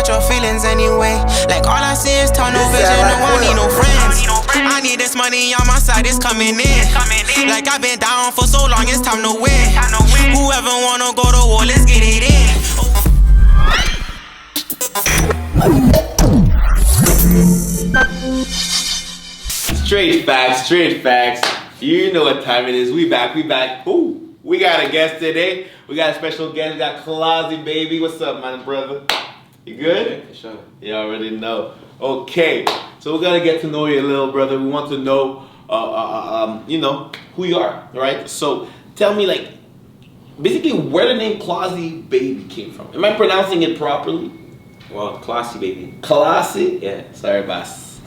hurt your feelings anyway. Like all I see is tunnel vision, no I need no friends. I need this money on my side, it's coming in. Like I've been down for so long, it's time to win. Whoever wanna go to war, let's get it in. Straight facts. You know what time it is. We back. Ooh, we got a guest today. We got a special guest. We got Klausy Baybee. What's up, my brother? You good? Yeah, sure. You already know. Okay, so we're gonna get to know you a little, brother. We want to know, you know, who you are, right? So tell me, like, basically where the name Klausy Baybee came from. Am I pronouncing it properly? Well, Klausy Baybee. Klausy? Yeah. Sorry, boss.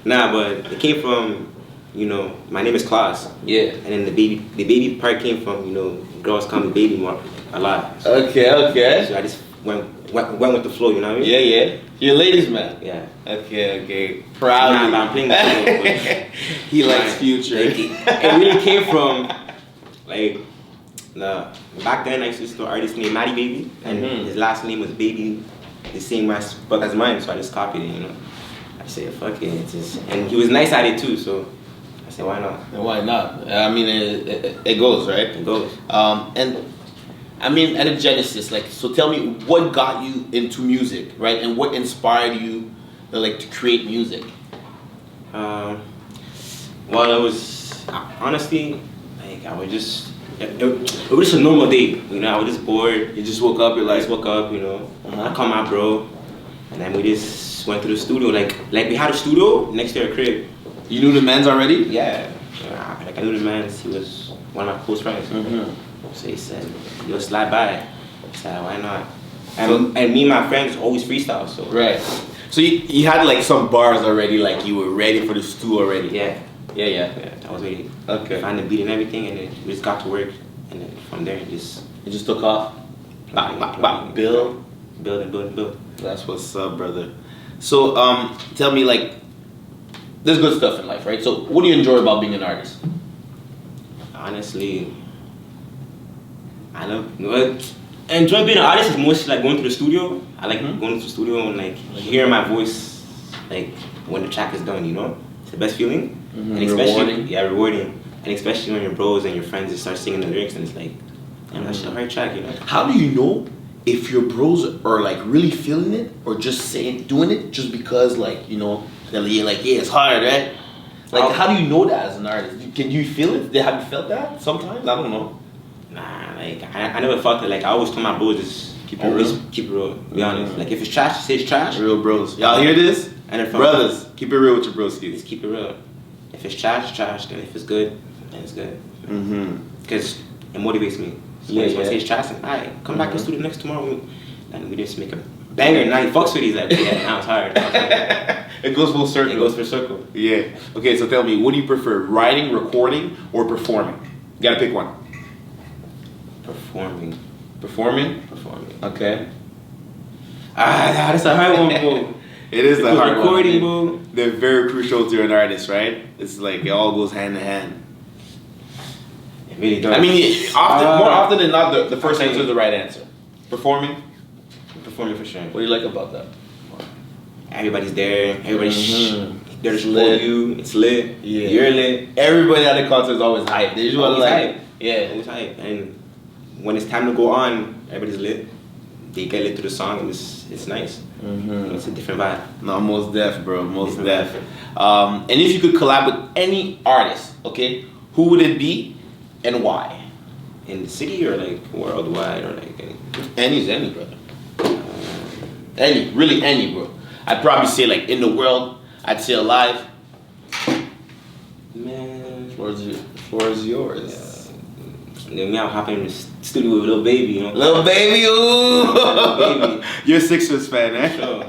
Nah, but it came from, you know, my name is Klaus. Yeah. And then the baby part came from, you know, girls call me baby more a lot. So, Okay. So I just went with the flow, you know what I mean? Yeah. You're a ladies man. Yeah. Okay. Proud. Nah, I'm playing the flow, but he likes Future. it really came from, like, back then I used to listen to an artist named Manny Baby, and his last name was Baby, the same as mine, so I just copied it, you know. I said, fuck it, and he was nice at it too, so I said, why not? Why not? I mean, it goes, right? It goes. And I mean, at a genesis, like, so tell me what got you into music, right? And what inspired you, like, to create music? Well, it was, honestly, like, I was just, it was just a normal day, you know. I was just bored. You just woke up, you're like, you know. I called my bro, and then we just went to the studio. Like we had a studio next to our crib. You knew the man's already? Yeah. Like I knew the man. He was one of my close friends. So he said, "Yo, slide by." I said, "Why not?" And me and my friends always freestyle. So right. So you had like some bars already, like you were ready for the stew already. Yeah. I was ready. Okay. Find the beat and everything, and then we just got to work, and then from there it just took off. Build. That's what's up, brother. So tell me, like, there's good stuff in life, right? So what do you enjoy about being an artist? Honestly, I enjoy being an artist is mostly like going to the studio. I like going to the studio and like hearing my voice, like when the track is done, you know? It's the best feeling. And especially rewarding. And especially when your bros and your friends just start singing the lyrics and it's like, damn, that's a hard track, you know? How do you know if your bros are like really feeling it or just doing it just because, like, you know, they're like, yeah, it's hard, right? Like, how do you know that as an artist? Can you feel it? Have you felt that sometimes? I don't know. Nah, like I never felt it. Like I always told my bros, just keep it real. Be honest. Like if it's trash, say it's trash. Real bros. Y'all hear this? And if brothers, keep it real with your bros. Just keep it real. If it's trash, it's trash. Then if it's good, then it's good. Because it motivates me. So when I say it's trash, and alright, come back to the studio next tomorrow, and we just make a banger. Now he fucks with these, like, yeah, now it's hard. It goes full circle. It goes full circle. Yeah. Okay, so tell me, what do you prefer, writing, recording, or performing? You gotta pick one. Performing. Performing? Okay. That's a hard one, bro. It is a hard one. Recording, bro. They're very crucial to an artist, right? It's like it all goes hand in hand. It really does. I mean, more often than not, the first answer is the right answer. Performing? Performing for sure. What do you like about that? Everybody's there. Everybody's there to support you. It's lit. Yeah. You're lit. Everybody at the concert is always hype. They just always like, hype. Yeah. Always hype. And when it's time to go on, everybody's lit. They get lit to the song, and it's nice. It's a different vibe. No, most def, bro. Most def. And if you could collab with any artist, okay, who would it be and why? In the city or like worldwide or like any? Any, brother. Really any, bro. I'd probably say like in the world. I'd say alive. Man, Floor is yours. Then me, I'm hopping in the studio with Lil Baby, you know. Lil Baby, ooh. Lil Baby. You're a Sixers fan, eh? Sure.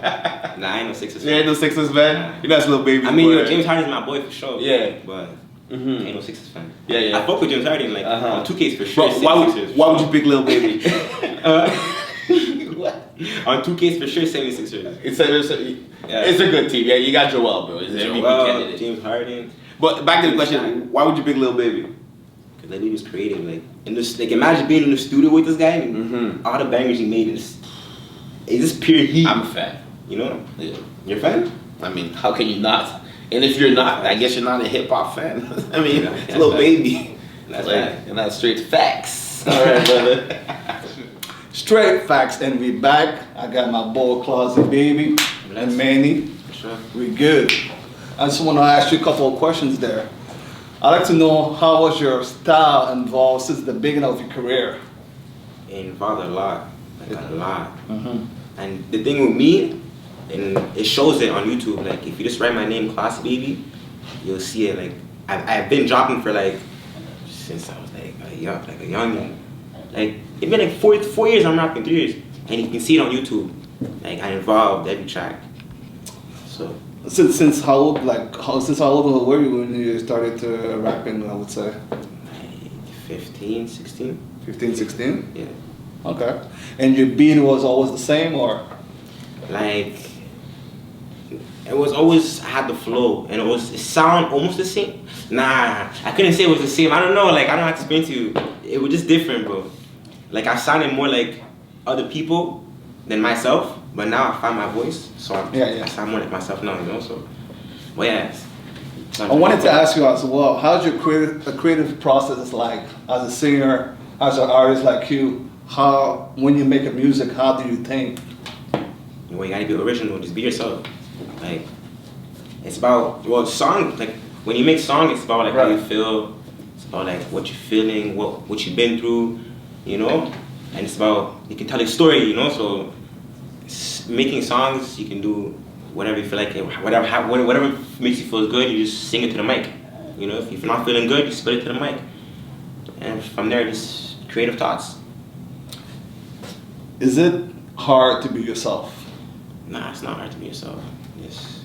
Nah, I ain't no Sixers fan. You ain't no Sixers fan? Nah. You're not Lil Baby. I mean, yo, James Harden's my boy for sure. Yeah. But ain't no Sixers fan. Yeah. I fuck with James Harden, like on 2Ks for sure. Bro, why would you pick Lil Baby? What? On 2Ks for sure, 76ers. It's a good team. Yeah, you got Joel, bro. It's an MVP candidate. James Harden. But back to the question, why would you pick Lil Baby? Because Lil Baby's creative. Like, in this, like, imagine being in the studio with this guy and all the bangers he made. it's just pure heat. I'm a fan. You know? Yeah. You're a fan? I mean, how can you not? And if you're not, I guess you're not a hip hop fan. I mean, Yeah, it's Lil Baby. That's Like, right. and that's straight facts. All right, brother. Straight facts, and we back. I got my boy Klausy Baybee and Manny. Sure. We good. I just want to ask you a couple of questions there. I'd like to know how was your style involved since the beginning of your career? It involved a lot. Like a lot. Mm-hmm. And the thing with me, and it shows it on YouTube, like if you just write my name Klausy Baybee, you'll see it. Like I've been dropping for like since I was like a young. Like it's been like 4 years I'm rapping, 3 years. And you can see it on YouTube. Like I involved every track. So Since how old, since how old were you when you started to rapping? I would say like 15, 16. 15, 16. Yeah. Okay. And your beat was always the same, or? Like it was always I had the flow and it sound almost the same. Nah, I couldn't say it was the same. I don't know, like I don't know how to explain to you. It was just different, bro. Like I sounded more like other people than myself, but now I find my voice, so I sound more like myself now, you know. So, but yeah. I wanted to ask you as well. How's your creative process like as a singer, as an artist like you? How when you make a music, how do you think? Well, you gotta be original. Just be yourself. Like it's about song. Like when you make song, it's about like how you feel. It's about like what you're feeling, what you've been through, you know. And it's about you can tell a story, you know. So making songs, you can do whatever you feel like. Whatever makes you feel good, you just sing it to the mic. You know, if you're not feeling good, you spit it to the mic. And from there, just creative thoughts. Is it hard to be yourself? Nah, it's not hard to be yourself. Just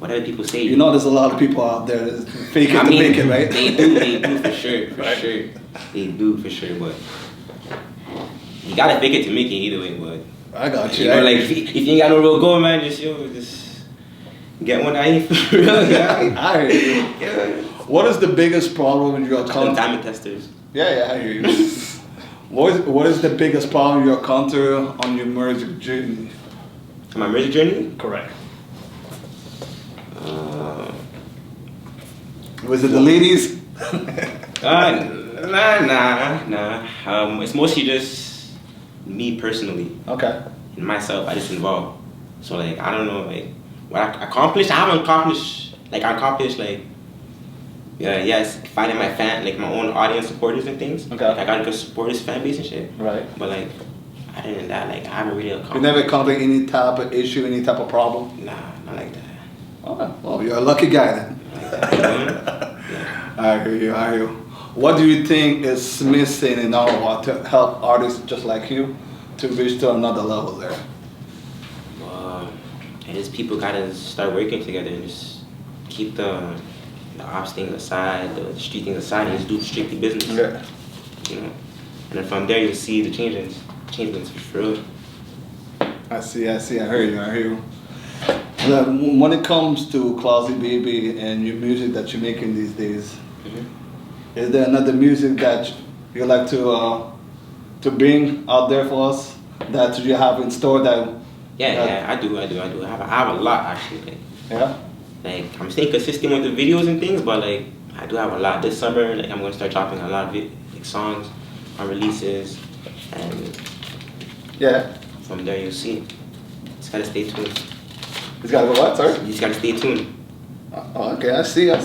whatever people say. You know, there's a lot of people out there that fake it to make it, right? They do for sure, sure. They do for sure, but you gotta fake it to make it either way. But I got you. You know, like if you ain't got no real goal, man, just get one that ain't for real. Yeah. I hear you. Yeah. What is the biggest problem you encounter? Diamond testers. Yeah, I hear you. What is the biggest problem you encounter on your music journey? My music journey? Correct. Was it the ladies? Nah. It's mostly just me personally. Okay. And myself, I just involve. So like I don't know like what I accomplished. I haven't accomplished yes, finding my fan, like my own audience supporters and things. Okay. Like, I got a good supporters, fan base and shit. Right. But like, other than that, like I haven't really accomplished. You never encountered any type of issue, any type of problem? Nah, not like that. Oh, well, you're a lucky guy then. Like that, you know? Yeah. I hear you. What do you think is missing in our world to help artists just like you to reach to another level there? And just people gotta start working together and just keep the ops things aside, the street things aside, and just do strictly business. Yeah. You know, and then from there you'll see the changements for real. I see. I hear you. When it comes to Klausy Baybee and your music that you're making these days, is there another music that you like to bring out there for us that you have in store that? Yeah, I do. I have a lot actually. Yeah. Like I'm staying consistent with the videos and things, but like I do have a lot. This summer, like I'm gonna start dropping a lot of like songs on releases, and from there you'll see. Just gotta stay tuned. It's gotta go what, sorry? You just gotta stay tuned. Oh, okay, I see. Yeah.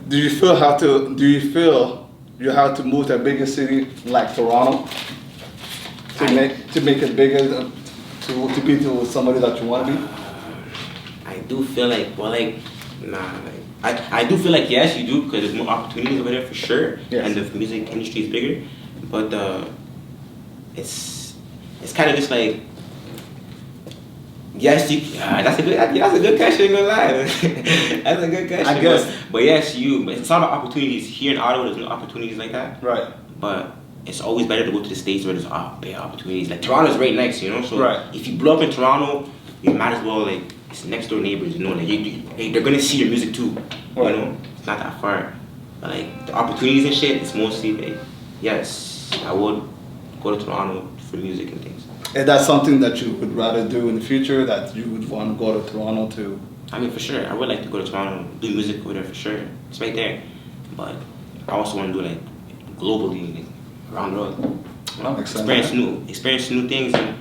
Do you feel you have to move to a bigger city like Toronto to make it bigger to be to somebody that you want to be? I do feel like, I do feel like yes, you do, because there's more opportunities over there for sure, and the music industry is bigger, but it's kind of just like, yes, that's a good question, I'm gonna lie. That's a good question. I guess. But yes, but it's not about opportunities. Here in Ottawa, there's no opportunities like that. Right. But it's always better to go to the States where there's big opportunities. Like Toronto's right next, you know? So if you blow up in Toronto, you might as well, like, it's next door neighbors, you know? Like, they're gonna see your music too, you know? It's not that far. But like, the opportunities and shit, it's mostly like, yes, I would go to Toronto for music and things. Is that something that you would rather do in the future? That you would want to go to Toronto to? I mean, for sure, I would like to go to Toronto, do music over there for sure. It's right there, but I also want to do like globally, like, around the world. That makes sense. Experience new things and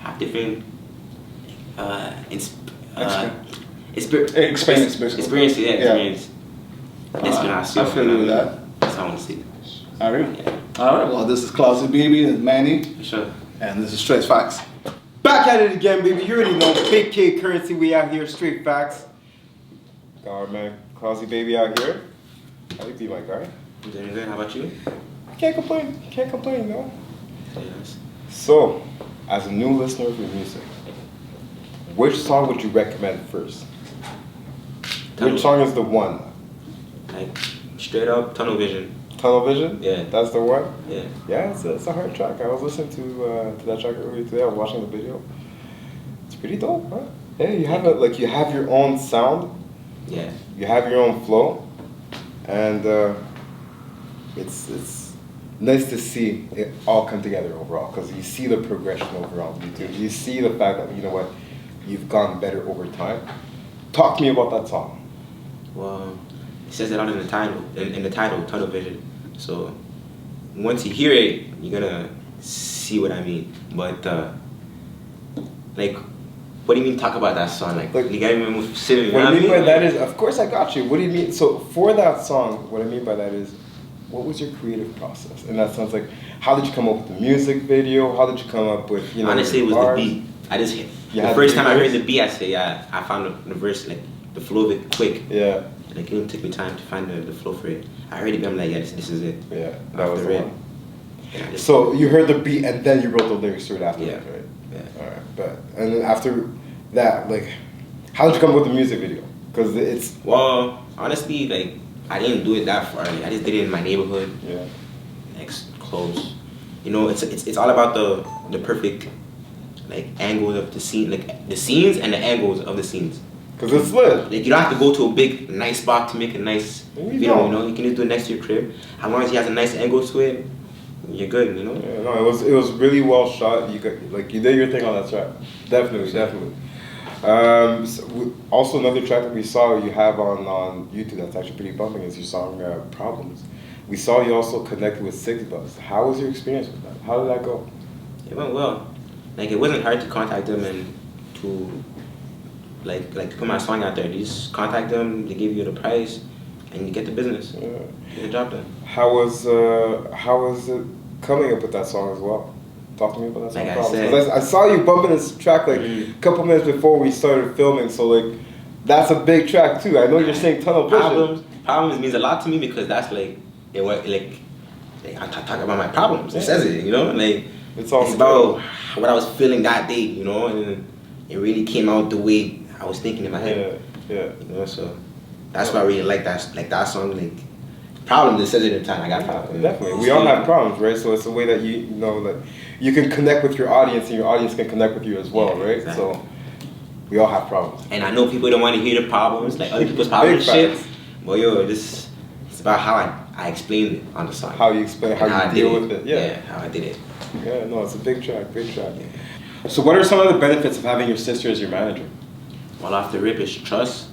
have different experience. Experience. I feel you with that. That's how I want to see it. All right. Yeah. All right. Well, this is Klausy Baybee and Manny, For sure. and this is Straight Facts. Back at it again, baby. You already know. Big K Currency. We out here. Straight facts. God, man. Klausy Baybee out here. How you be, my guy? I'm doing good. How about you? Can't complain. Can't complain, no. Yes. So, as a new listener of your music, which song would you recommend first? Which song is the one? Like straight up tunnel vision. Tunnel Vision? Yeah. That's the one? Yeah. Yeah, it's a hard track. I was listening to that track earlier today. I was watching the video. It's pretty dope, huh? Yeah, you have you have your own sound. Yeah. You have your own flow, and it's nice to see it all come together overall, because you see the progression overall. You see the fact that, you know what, you've gotten better over time. Talk to me about that song. Well, it says it out in the title. In the title, tunnel vision. So once you hear it, you're gonna see what I mean. But like, what do you mean talk about that song? Like you gotta remember sitting. What I mean by that is, of course I got you. What do you mean? So for that song, what I mean by that is, what was your creative process? And that sounds like, how did you come up with the music video? How did you come up with, Honestly, it was bars? the beat. I just hit. You The had first the time I heard verse? the beat, I say, yeah, I found the verse, like the flow of it quick. Yeah, Like it didn't take me time to find the flow for it. I heard it, but I'm like, yeah, this is it. yeah, that was the rip. one. And I just- So you heard the beat and then you wrote the lyrics straight after, Yeah. right? Yeah. All right, but and then after that, like, how did you come up with the music video? Because it's Well, honestly, like I didn't do it that far. Like, I just did it in my neighborhood, yeah, close. You know, it's all about the perfect like angles of the scene, like the scenes and the angles of the scenes. because it's lit. Like you don't have to go to a big nice spot to make a nice You video. don't. You know, you can just do it next to your crib. As long as he has a nice angle to it, you're good. You know. Yeah, no, it was really well shot. You got, like, you did your thing on that track. Definitely. Also another track that we saw you have on YouTube that's actually pretty bumping is your song Problems. We saw you also connected with Six Buzz. How was your experience with that? How did that go? It went well. Like it wasn't hard to contact them and to like to put my song out there. You just contact them, they give you the price, and you get the business. Yeah. Get the job done. How was it coming up with that song as well? Talk to me about that song. Like I Problems. said- 'Cause I saw you bumping this track like a couple minutes before we started filming, so like that's a big track too. I know you're saying Tunnel Vision. Problems means a lot to me because that's like it went like I talk about my problems. It says it, you know, like It's all it's about what I was feeling that day, you know, and it really came out the way I was thinking in my head. Yeah. You know, so that's why I really like that song. Like problem, it says it in time. I got problems. Definitely. We all have problems, right? So it's a way that you know that you can connect with your audience and your audience can connect with you as well, Yeah, right? exactly. So we all have problems. And I know people don't want to hear the problems, like other people's problems and Big shit. facts. But yo, it's about how I explained it on the song. How you explain, how And I you deal did with it. Yeah. how I did it. Yeah, no, it's a big track, big track. So what are some of the benefits of having your sister as your manager? Well, off the rip, it's trust.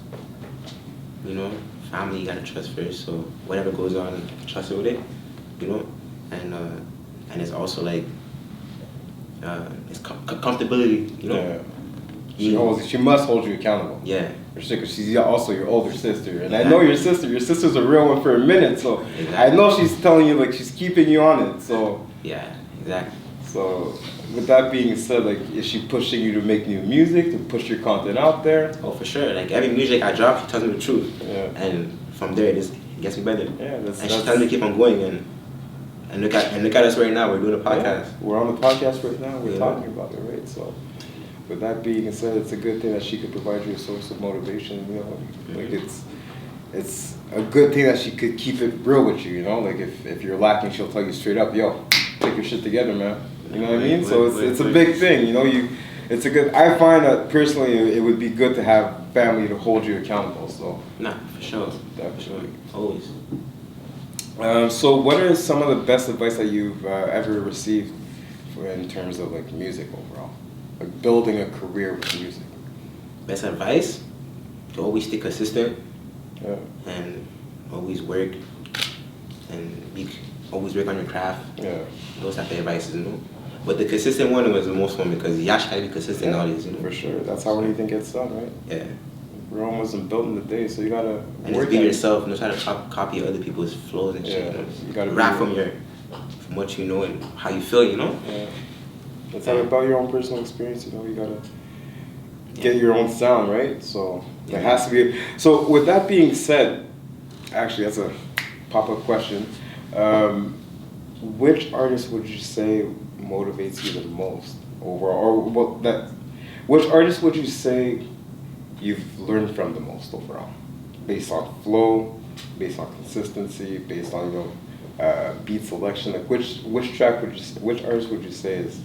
You know, family, you gotta trust first. So whatever goes on, you can trust her with it. You know, and it's also like it's comfortability. You know. Yeah. She must hold you accountable. Yeah. Because she's also your older sister, and I know your sister. Your sister's a real one for a minute, so Exactly. I know she's telling you, like, she's keeping you on it. So Yeah. Exactly. So, with that being said, like, is she pushing you to make new music, to push your content out there? Oh, for sure. Like every music I drop, she tells me the truth. Yeah. And from there, it gets me better. Yeah, And she tells me to keep on going and look at us right now. We're doing a podcast. Yeah, we're on the podcast right now. We're Yeah. talking about it, right? So, with that being said, it's a good thing that she could provide you a source of motivation. You know, like it's a good thing that she could keep it real with you. You know, like if you're lacking, she'll tell you straight up, "Yo, take your shit together, man." You know what I mean? So it's a big thing. You know, it's a good. I find that personally, it would be good to have family to hold you accountable. So Nah, for sure. definitely. Always. So what are some of the best advice that you've ever received in terms of like music overall, like building a career with music? Best advice: to always stay consistent Yeah. and always work always work on your craft. Yeah. Those type of advices, you know. But the consistent one was the most fun because you actually gotta be consistent nowadays, you know. For sure. That's how anything gets done, right? Yeah. Rome wasn't built in the day, so you gotta And work just be at it. yourself. No try to copy other people's flows and shit. Yeah, You know? you gotta be rap real. from what you know and how you feel. You know. Yeah. It's all about your own personal experience, you know. You gotta get your own sound, right? So there has to be. So with that being said, actually, that's a pop-up question. Which artist would you say motivates you the most overall, which artist would you say you've learned from the most overall, based on flow, based on consistency, based on beat selection? Like which artist would you say is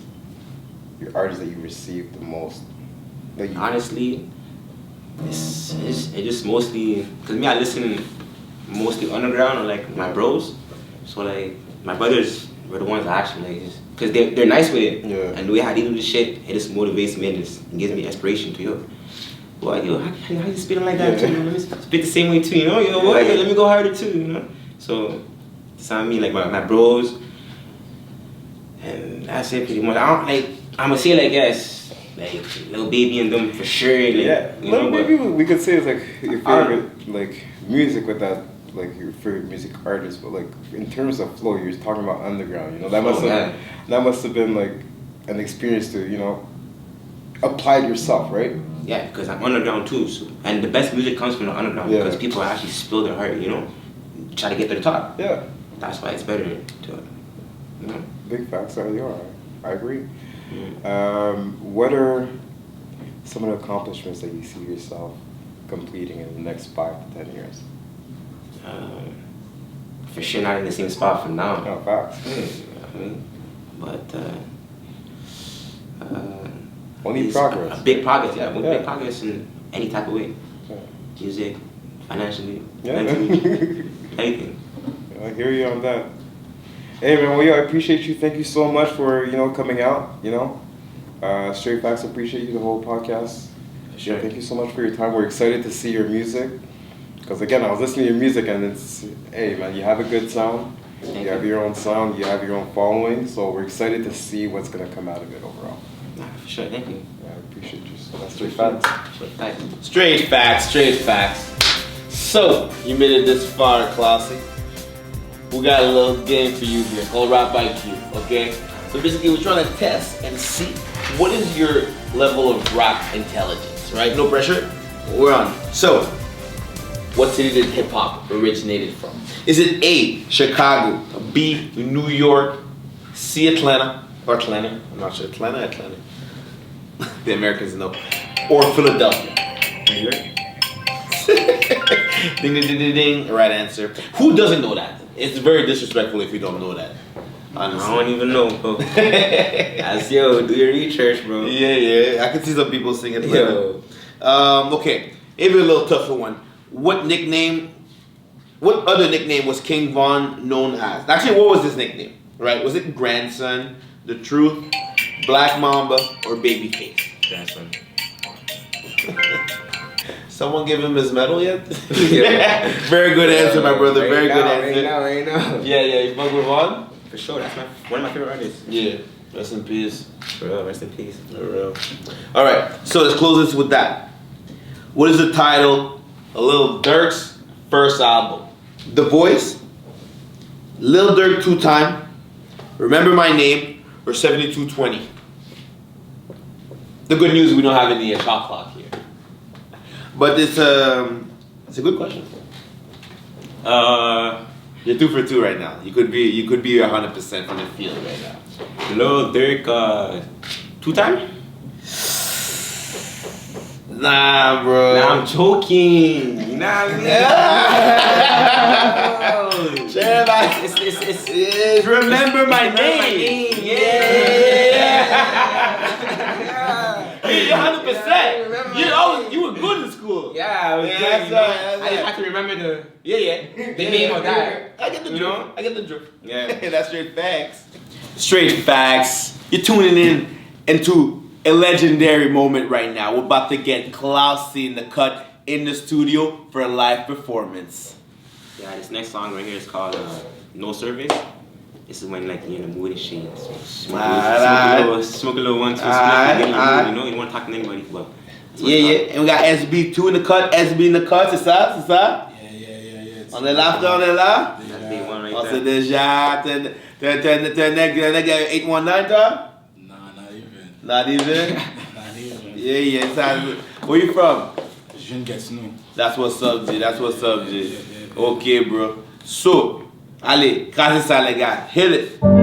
your artist that you received the most? That you Honestly, it's just mostly because me, I listen mostly underground or like my bros. So like my brothers were the ones that actually like because they're nice with it. Yeah. And the way how they do this shit, it just motivates me and just gives me inspiration to boy, how you spitting like that too? Let me spit the same way too, you know? Boy, let me go harder too, you know? So it's on me, like my bros, and that's it pretty much. I'ma say like yes, like Lil Baby and them for sure. Like, yeah, you Lil know, Baby, we could say it's like your favorite like music with that, like your favorite music artist, but like in terms of flow, you're talking about underground, you know, that must have been like an experience to, apply it yourself, right? Yeah, because I'm underground too, so, and the best music comes from the underground because people actually spill their heart, try to get to the top. Yeah. That's why it's better to, Big facts, you are. I agree. Mm. What are some of the accomplishments that you see yourself completing in the next 5 to 10 years? For sure not in the same spot for now. No, facts. But Only progress. A big progress, big progress in any type of way. Yeah. Music, financially, Yeah. mentally, anything. I hear you on that. Hey man, well, I appreciate you. Thank you so much for coming out. Straight Facts, appreciate you the whole podcast. Sure. Yeah, thank you so much for your time. We're excited to see your music. Because again, I was listening to your music and hey man, you have a good sound. You have your own sound. You have your own following. So we're excited to see what's gonna come out of it overall. For sure, thank you. Yeah, I appreciate you. So that's Straight Facts. Straight facts. So, you made it this far, Klausy. We got a little game for you here called Rap IQ, okay? So basically, we're trying to test and see what is your level of rap intelligence, right? No pressure. We're on. So, what city did hip hop originated from? Is it A, Chicago, B, New York, C, Atlanta, or Atlanta? I'm not sure. Atlanta. The Americans know. Or Philadelphia. New York. Ding, ding, ding, ding, ding. Right answer. Who doesn't know that? It's very disrespectful if you don't know that. Honestly. I don't even know, bro. As do your research, bro. Yeah. I can see some people singing. Yo. Okay. Maybe a little tougher one. What other nickname was King Von known as? Actually, what was his nickname? Right? Was it Grandson, The Truth, Black Mamba, or Babyface? Grandson. Someone give him his medal yet? Very good answer, my brother. Very good answer. Right now. Yeah, you fuck with Von? For sure, that's one of my favorite artists. Yeah. Rest in peace. For real, rest in peace. For real. All right. So let's close this with that. What is the title of Lil Durk's first album? The Voice, Lil Durk 2 Time, Remember My Name, or 7220? The good news, we don't have any shot clock here. But it's a good question. You're 2 for 2 right now. You could be 100% from the field right now. Lil Durk, 2 Time? Nah, bro. Nah, I'm joking. Nah, it's Remember My Name. Yeah. Hey, 100%. You were good in school. Yeah, I was good. That's right. I just have to remember the The name of that. I get the drift. You know? I get the drift. Yeah. That's straight facts. Straight facts. You're tuning in into a legendary moment right now. We're about to get Klausy in the cut in the studio for a live performance. Yeah, this next song right here is called No Service. This is when like you're in the mood and shit. So smoke a little one, two, get in the mood, you know, you don't want to talk to anybody, but yeah. And we got SB2 in the cut, SB in the cut, c'est ça? Yeah. On est là, frère, on est là? that's day one right On there. sait déjà, t'es nègre 819, toi? Nah, not even. Not even? Not even. Yeah, ça, where you from? Je viens de Gatineau. That's what's up, G. That's what's up, G. Yeah. Okay, bro. So, allez, crasez ça, les gars. Hit it.